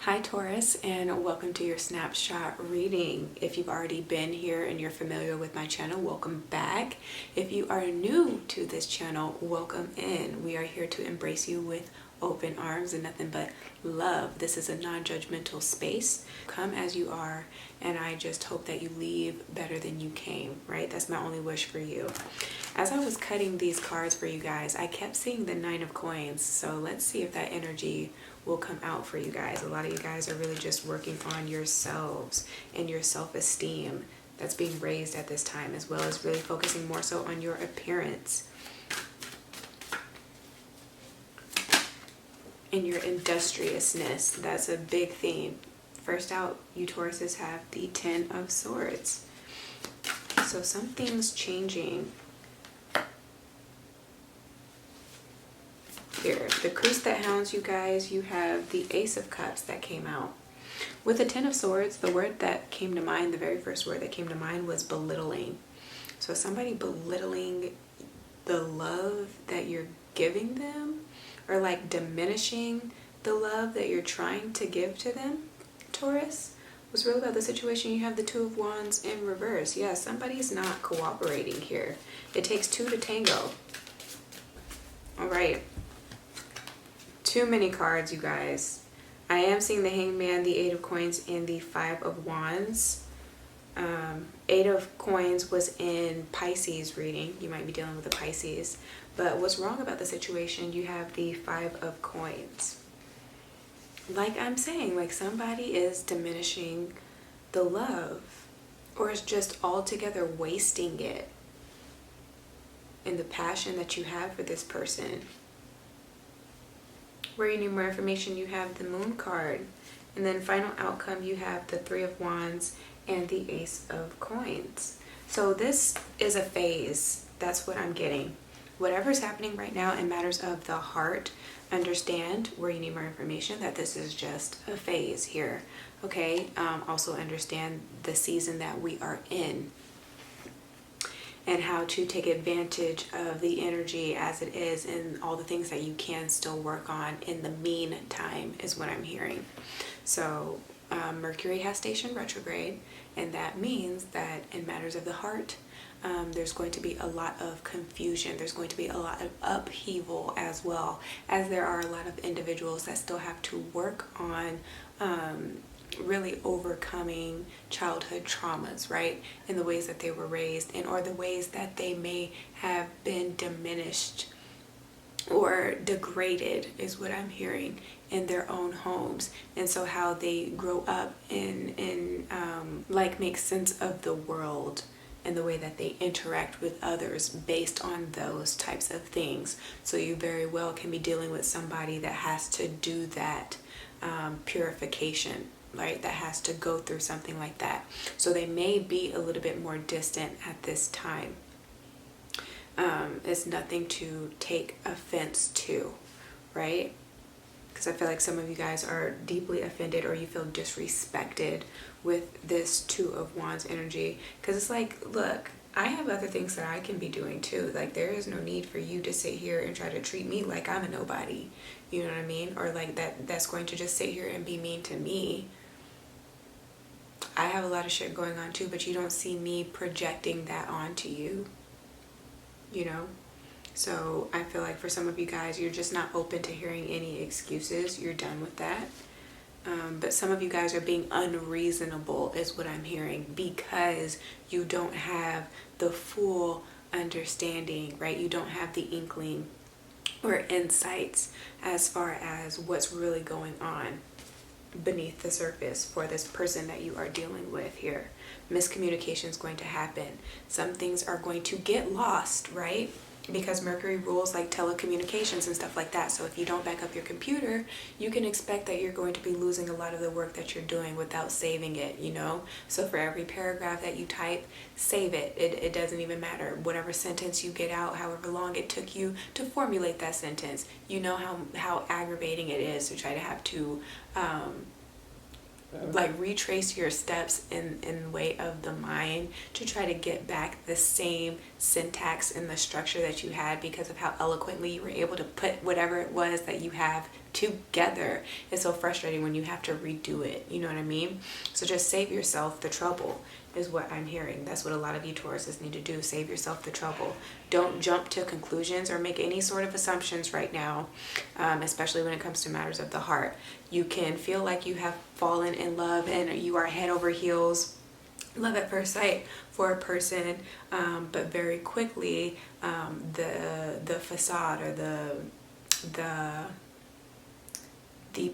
Hi Taurus, and welcome to your snapshot reading. If you've already been here and you're familiar with my channel, welcome back. If you are new to this channel, welcome in. We are here to embrace you with open arms and nothing but love. This is a non-judgmental space. Come as you are, and I just hope that you leave better than you came, right? That's my only wish for you. As I was cutting these cards for you guys, I kept seeing the Nine of Coins, so let's see if that energy will come out for you guys. A lot of you guys are really just working on yourselves and your self-esteem that's being raised at this time, as well as really focusing more so on your appearance and your industriousness. That's a big theme. First out, you Tauruses have the Ten of Swords. So something's changing here. The Crease that hounds you guys, you have the Ace of Cups that came out. With the Ten of Swords, the word that came to mind, the very first word that came to mind was belittling. So somebody belittling the love that you're giving them, or like diminishing the love that you're trying to give to them, Taurus. What's real about the situation, you have the Two of Wands in reverse. Yeah, somebody's not cooperating here. It takes two to tango. All right. Too many cards, you guys. I am seeing the Hangman, the Eight of Coins, and the Five of Wands. Eight of Coins was in Pisces reading. You might be dealing with a Pisces. But what's wrong about the situation, you have the Five of Coins. Like I'm saying, like somebody is diminishing the love, or is just altogether wasting it in the passion that you have for this person. Where you need more information, you have the Moon card. And then final outcome, you have the Three of Wands and the Ace of Coins. So this is a phase. That's what I'm getting. Whatever's happening right now in matters of the heart, understand, where you need more information, that this is just a phase here. Okay? Also understand the season that we are in, and how to take advantage of the energy as it is, and all the things that you can still work on in the meantime is what I'm hearing. So Mercury has stationed retrograde, and that means that in matters of the heart, there's going to be a lot of confusion. There's going to be a lot of upheaval, as well as there are a lot of individuals that still have to work on really overcoming childhood traumas, right? In the ways that they were raised, and or the ways that they may have been diminished or degraded is what I'm hearing in their own homes. And so how they grow up and like make sense of the world and the way that they interact with others based on those types of things. So you very well can be dealing with somebody that has to do that purification, right? That has to go through something like that. So they may be a little bit more distant at this time. It's nothing to take offense to, right? Because I feel like some of you guys are deeply offended, or you feel disrespected with this Two of Wands energy. Because it's like, look, I have other things that I can be doing too. Like, there is no need for you to sit here and try to treat me like I'm a nobody. You know what I mean? Or like that's going to just sit here and be mean to me. I have a lot of shit going on too, but you don't see me projecting that onto you, you know? So I feel like for some of you guys, you're just not open to hearing any excuses. You're done with that. But some of you guys are being unreasonable is what I'm hearing, because you don't have the full understanding, right? You don't have the inkling or insights as far as what's really going on beneath the surface for this person that you are dealing with here. Miscommunication is going to happen. Some things are going to get lost, right? Because Mercury rules like telecommunications and stuff like that. So if you don't back up your computer, you can expect that you're going to be losing a lot of the work that you're doing without saving it, you know? So for every paragraph that you type, save it. It doesn't even matter. Whatever sentence you get out, however long it took you to formulate that sentence, you know how aggravating it is to try to have to like retrace your steps in way of the mind to try to get back the same syntax and the structure that you had because of how eloquently you were able to put whatever it was that you have together. It's so frustrating when you have to redo it. You know what I mean? So just save yourself the trouble is what I'm hearing. That's what a lot of you Tauruses need to do. Save yourself the trouble. Don't jump to conclusions or make any sort of assumptions right now, especially when it comes to matters of the heart. You can feel like you have fallen in love and you are head over heels, love at first sight for a person, but very quickly the facade or the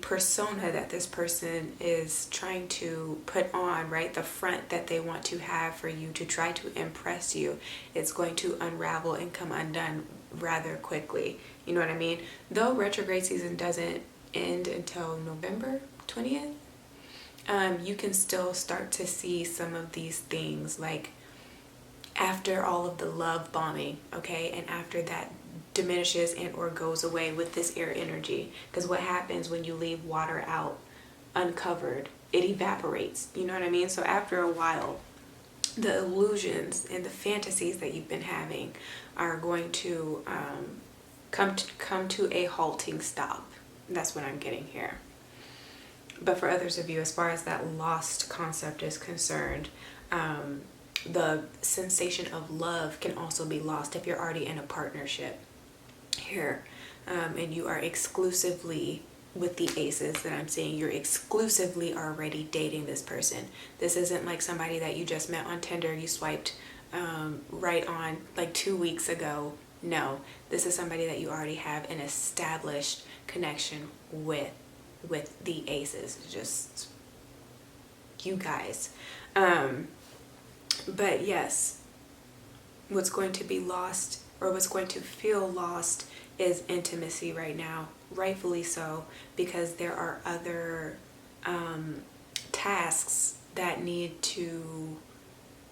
persona that this person is trying to put on, right, the front that they want to have for you to try to impress you, it's going to unravel and come undone rather quickly. You know what I mean? Though retrograde season doesn't end until November 20th, you can still start to see some of these things, like after all of the love bombing, okay, and after that diminishes and or goes away with this air energy. Because what happens when you leave water out uncovered, it evaporates. You know what I mean? So after a while, the illusions and the fantasies that you've been having are going to come to a halting stop. That's what I'm getting here. But for others of you, as far as that lost concept is concerned, the sensation of love can also be lost if you're already in a partnership here, and you are exclusively with the aces that I'm seeing. You're exclusively already dating this person. This isn't like somebody that you just met on Tinder, you swiped right on like 2 weeks ago. No, this is somebody that you already have an established connection with the aces. Just you guys. But yes, what's going to be lost, or what's going to feel lost, is intimacy right now, rightfully so, because there are other tasks that need to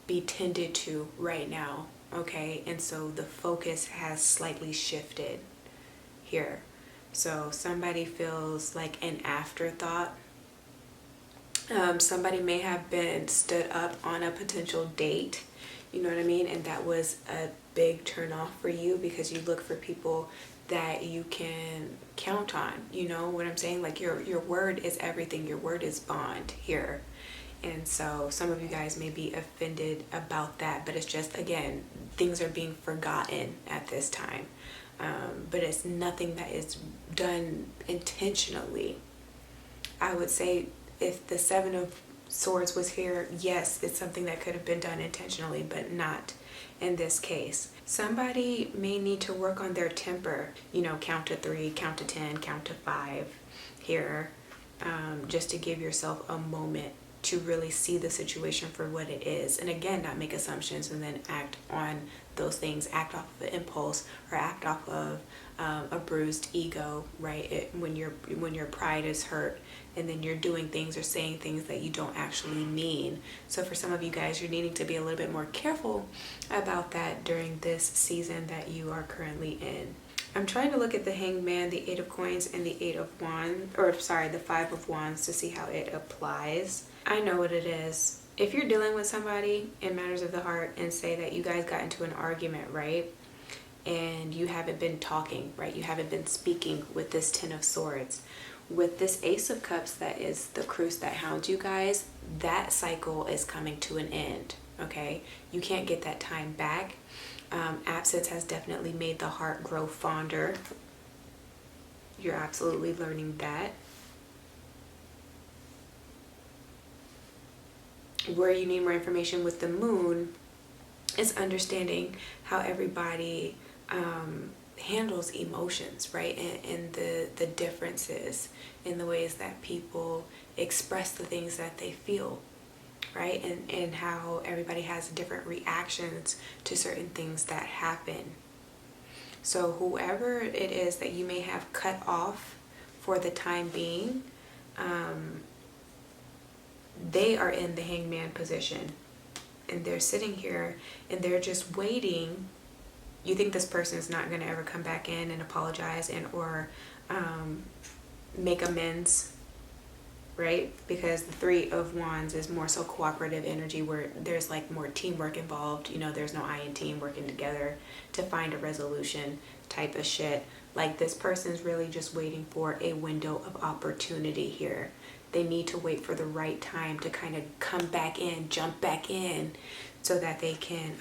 be tended to right now, okay? And so the focus has slightly shifted here. So somebody feels like an afterthought. Somebody may have been stood up on a potential date, you know what I mean? And that was a big turn off for you, because you look for people that you can count on. You know what I'm saying? Like your word is everything. Your word is bond here. And so some of you guys may be offended about that, but it's just, again, things are being forgotten at this time. But it's nothing that is done intentionally. I would say if the Seven of Swords was here, yes, it's something that could have been done intentionally, but not in this case. Somebody may need to work on their temper, you know, count to 3, count to 10, count to 5 here, just to give yourself a moment to really see the situation for what it is. And again, not make assumptions and then act on those things, act off of an impulse or act off of a bruised ego, right? When your pride is hurt, and then you're doing things or saying things that you don't actually mean. So for some of you guys, you're needing to be a little bit more careful about that during this season that you are currently in. I'm trying to look at the Hangman, the 8 of Coins, and the 8 of Wands, or sorry, the 5 of Wands, to see how it applies. I know what it is. If you're dealing with somebody in matters of the heart, and say that you guys got into an argument, right? And you haven't been talking, right? You haven't been speaking with this 10 of Swords. With this Ace of Cups, that is the cruise that hounds you guys, that cycle is coming to an end, okay? You can't get that time back. Absence has definitely made the heart grow fonder. You're absolutely learning that. Where you need more information with the Moon is understanding how everybody handles emotions, right? And the differences in the ways that people express the things that they feel, right? And how everybody has different reactions to certain things that happen. So whoever it is that you may have cut off for the time being, they are in the Hangman position, and they're sitting here and they're just waiting. You think this person is not going to ever come back in and apologize and or make amends, right? Because the 3 of Wands is more so cooperative energy, where there's like more teamwork involved. You know, there's no I in team working together to find a resolution type of shit. Like this person's really just waiting for a window of opportunity here. They need to wait for the right time to kind of come back in, jump back in, so that they can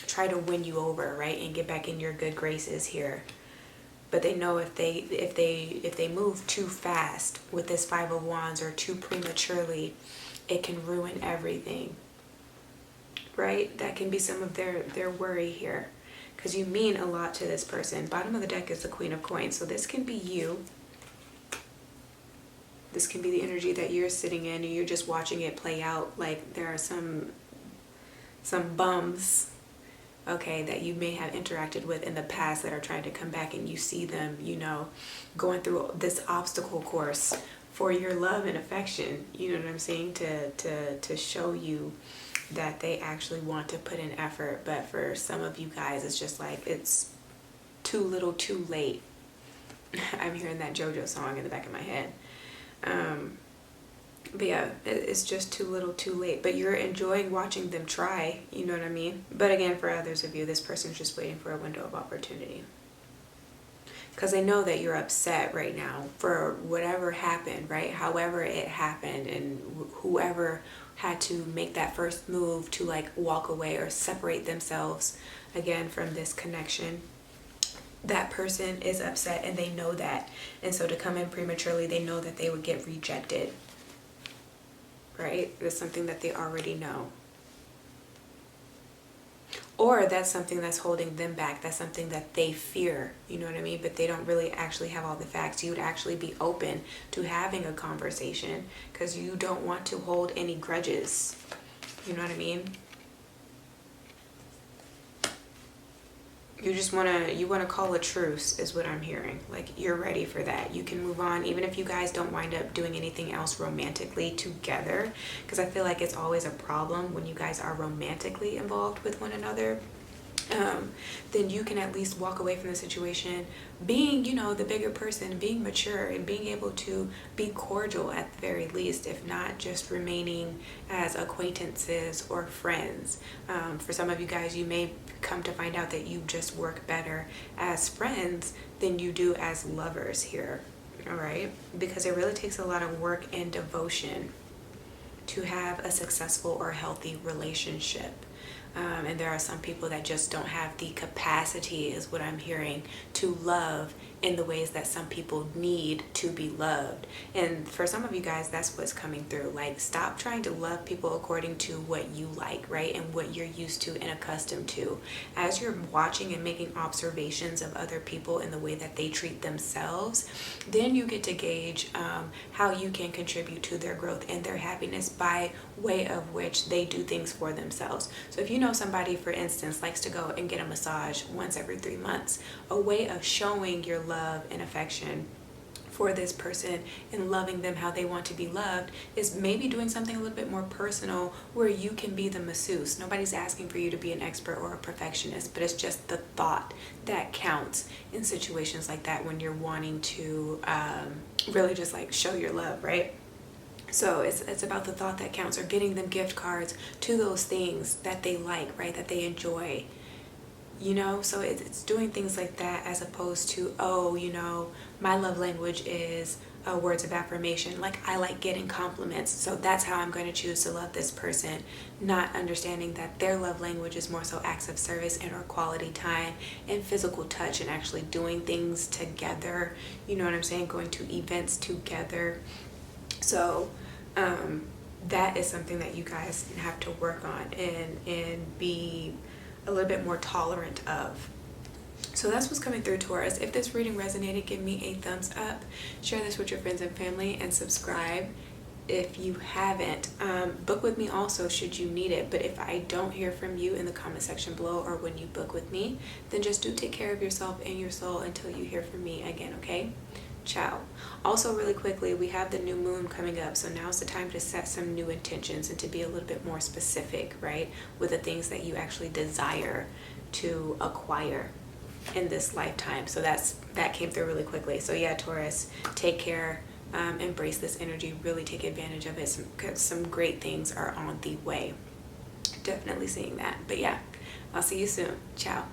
try to win you over, right, and get back in your good graces here. But they know if they move too fast with this Five of Wands or too prematurely, it can ruin everything, right? That can be some of their worry here, because you mean a lot to this person. Bottom of the deck is the Queen of Coins, so this can be you. This can be the energy that you're sitting in and you're just watching it play out. Like there are some bums, okay, that you may have interacted with in the past that are trying to come back, and you see them, you know, going through this obstacle course for your love and affection, you know what I'm saying, to show you that they actually want to put in effort. But for some of you guys, it's just like it's too little too late. I'm hearing that JoJo song in the back of my head. But yeah, it's just too little too late. But you're enjoying watching them try, you know what I mean? But again, for others of you, this person's just waiting for a window of opportunity, because they know that you're upset right now for whatever happened, right? However it happened, and whoever had to make that first move to like walk away or separate themselves again from this connection. That person is upset and they know that. And so to come in prematurely, they know that they would get rejected, right? It's something that they already know. Or that's something that's holding them back. That's something that they fear, you know what I mean? But they don't really actually have all the facts. You would actually be open to having a conversation because you don't want to hold any grudges, you know what I mean? You just want to call a truce is what I'm hearing. Like you're ready for that. You can move on even if you guys don't wind up doing anything else romantically together, because I feel like it's always a problem when you guys are romantically involved with one another. Then you can at least walk away from the situation being, you know, the bigger person, being mature and being able to be cordial at the very least, if not just remaining as acquaintances or friends. For some of you guys, you may come to find out that you just work better as friends than you do as lovers here, all right? Because it really takes a lot of work and devotion to have a successful or healthy relationship. And there are some people that just don't have the capacity, is what I'm hearing, to love in the ways that some people need to be loved. And for some of you guys, that's what's coming through. Like, stop trying to love people according to what you like, right? And what you're used to and accustomed to. As you're watching and making observations of other people in the way that they treat themselves, then you get to gauge how you can contribute to their growth and their happiness by way of which they do things for themselves. So if you know somebody, for instance, likes to go and get a massage once every 3 months, a way of showing your love and affection for this person and loving them how they want to be loved is maybe doing something a little bit more personal where you can be the masseuse. Nobody's asking for you to be an expert or a perfectionist, but it's just the thought that counts in situations like that when you're wanting to really just like show your love, right? So it's about the thought that counts, or getting them gift cards to those things that they like, right, that they enjoy. You know, so it's doing things like that as opposed to, oh, you know, my love language is words of affirmation. Like, I like getting compliments, so that's how I'm going to choose to love this person. Not understanding that their love language is more so acts of service and or quality time and physical touch and actually doing things together. You know what I'm saying? Going to events together. So that is something that you guys have to work on and be a little bit more tolerant of. So that's what's coming through, Taurus. If this reading resonated, give me a thumbs up. Share this with your friends and family, and subscribe if you haven't. Book with me also should you need it. But if I don't hear from you in the comment section below or when you book with me, then just do take care of yourself and your soul until you hear from me again, okay? Ciao. Also, really quickly, we have the new moon coming up, so now's the time to set some new intentions and to be a little bit more specific, right, with the things that you actually desire to acquire in this lifetime. So that came through really quickly. So yeah, Taurus, take care, embrace this energy, really take advantage of it, because some great things are on the way. Definitely seeing that. But yeah, I'll see you soon. Ciao.